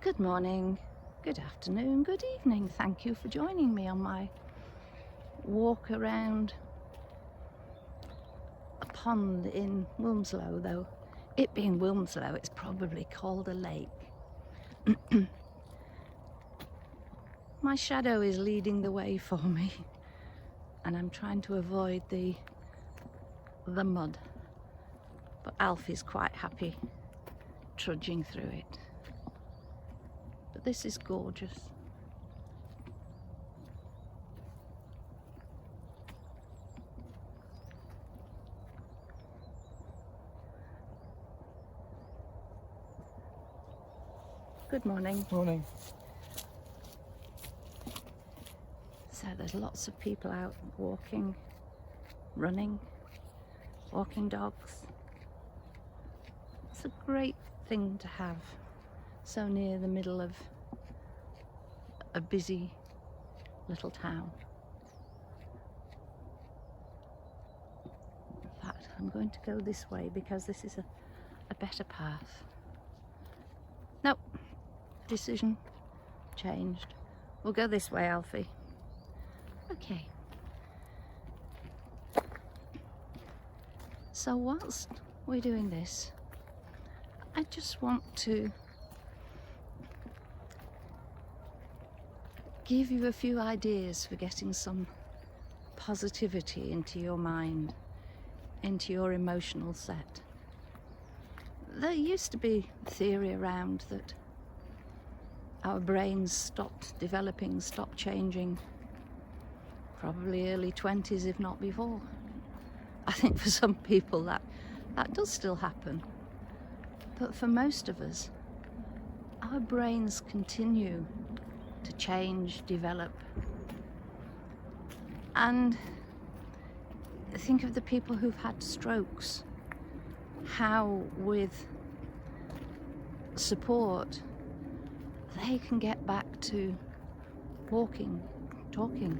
Good morning, good afternoon, good evening. Thank you for joining me on my walk around a pond in Wilmslow, though it being Wilmslow, it's probably called a lake. My shadow is leading the way for me, and I'm trying to avoid the mud, but Alfie's quite happy trudging through it. But this is gorgeous. Good morning. Morning. So there's lots of people out walking, running, walking dogs. It's a great thing to have so near the middle of a busy little town. In fact, I'm going to go this way because this is a better path. Nope, decision changed. We'll go this way, Alfie. Okay. So whilst we're doing this, I just want to give you a few ideas for getting some positivity into your mind, into your emotional set. There used to be theory around that our brains stopped developing, stopped changing, probably early 20s, if not before. I think for some people that does still happen. But for most of us, our brains continue to change, develop. And think of the people who've had strokes, how with support they can get back to walking, talking,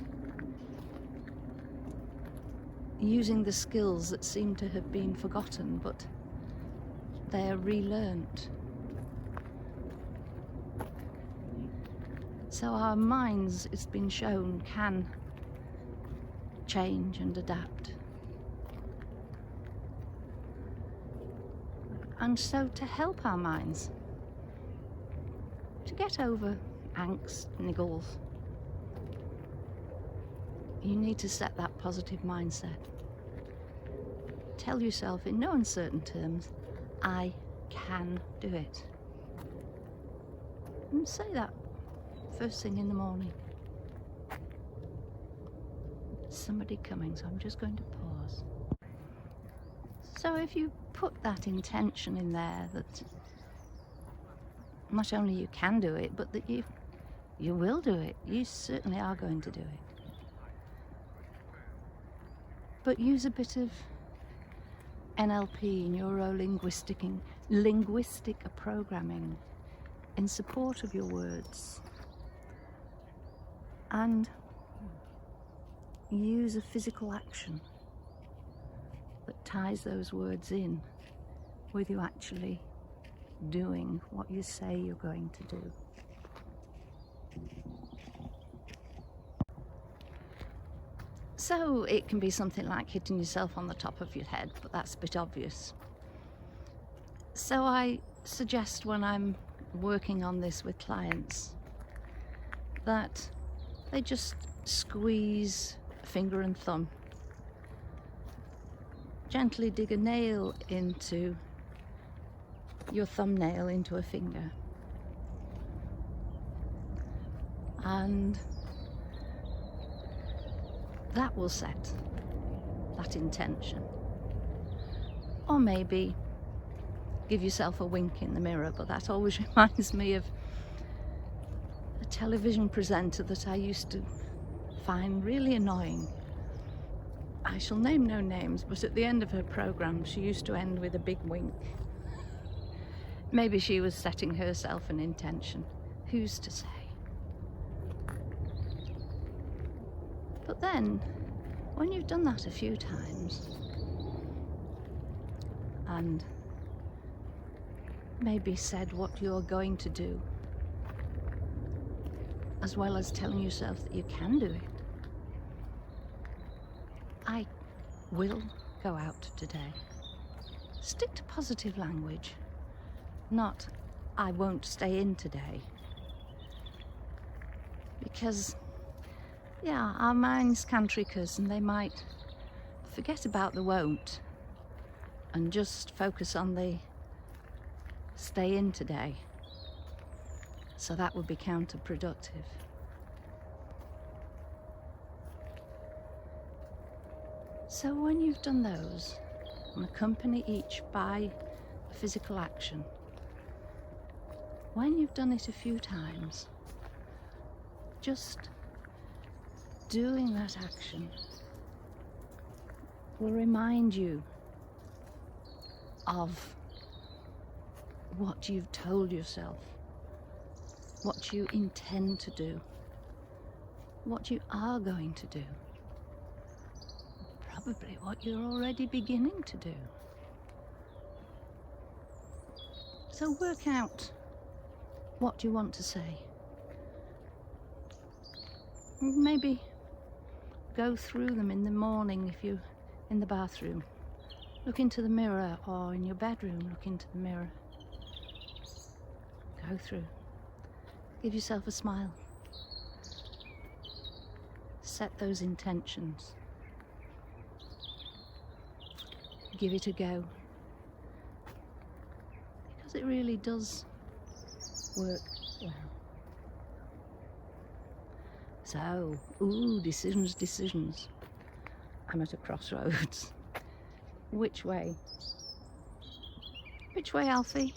using the skills that seem to have been forgotten, but they're relearnt. So our minds, it's been shown, can change and adapt. And so to help our minds to get over angst, niggles, you need to set that positive mindset. Tell yourself in no uncertain terms, I can do it. And say that first thing in the morning. Somebody coming, so I'm just going to pause. So if you put that intention in there that not only you can do it, but that you will do it. You certainly are going to do it. But use a bit of NLP, linguistic programming, in support of your words. And use a physical action that ties those words in with you actually doing what you say you're going to do. So it can be something like hitting yourself on the top of your head, but that's a bit obvious. So I suggest when I'm working on this with clients that they just squeeze finger and thumb, gently dig a nail into your thumbnail into a finger, and that will set that intention. Or maybe give yourself a wink in the mirror, but that always reminds me of a television presenter that I used to find really annoying. I shall name no names, but at the end of her programme she used to end with a big wink. Maybe she was setting herself an intention. Who's to say? But then, when you've done that a few times, and maybe said what you're going to do, as well as telling yourself that you can do it. I will go out today. Stick to positive language, not I won't stay in today. Because, yeah, our minds can trick us and they might forget about the won't and just focus on the stay in today. So that would be counterproductive. So when you've done those, and accompany each by a physical action, when you've done it a few times, just doing that action will remind you of what you've told yourself, what you intend to do, what you are going to do, probably what you're already beginning to do. So work out what you want to say. Maybe go through them in the morning if you're in the bathroom. Look into the mirror, or in your bedroom, look into the mirror. Go through. Give yourself a smile. Set those intentions. Give it a go. Because it really does work well. So, decisions. I'm at a crossroads. Which way? Which way, Alfie?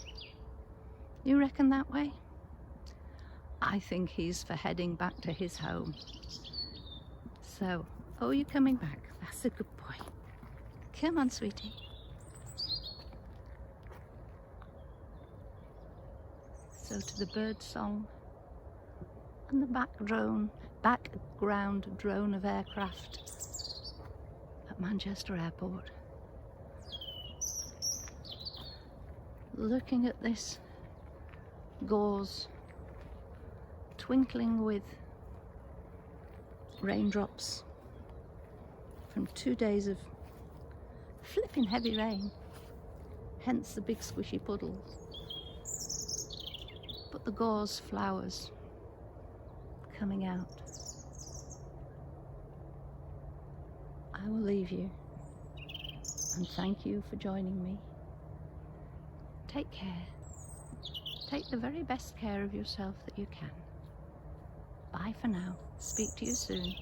You reckon that way? I think he's for heading back to his home. So, oh, you're coming back. That's a good boy. Come on, sweetie. So to the bird song and the background drone of aircraft at Manchester Airport. Looking at this gauze twinkling with raindrops from 2 days of flipping heavy rain, hence the big squishy puddles. But the gauze flowers coming out. I will leave you and thank you for joining me. Take care. Take the very best care of yourself that you can. Bye for now. Speak to you soon.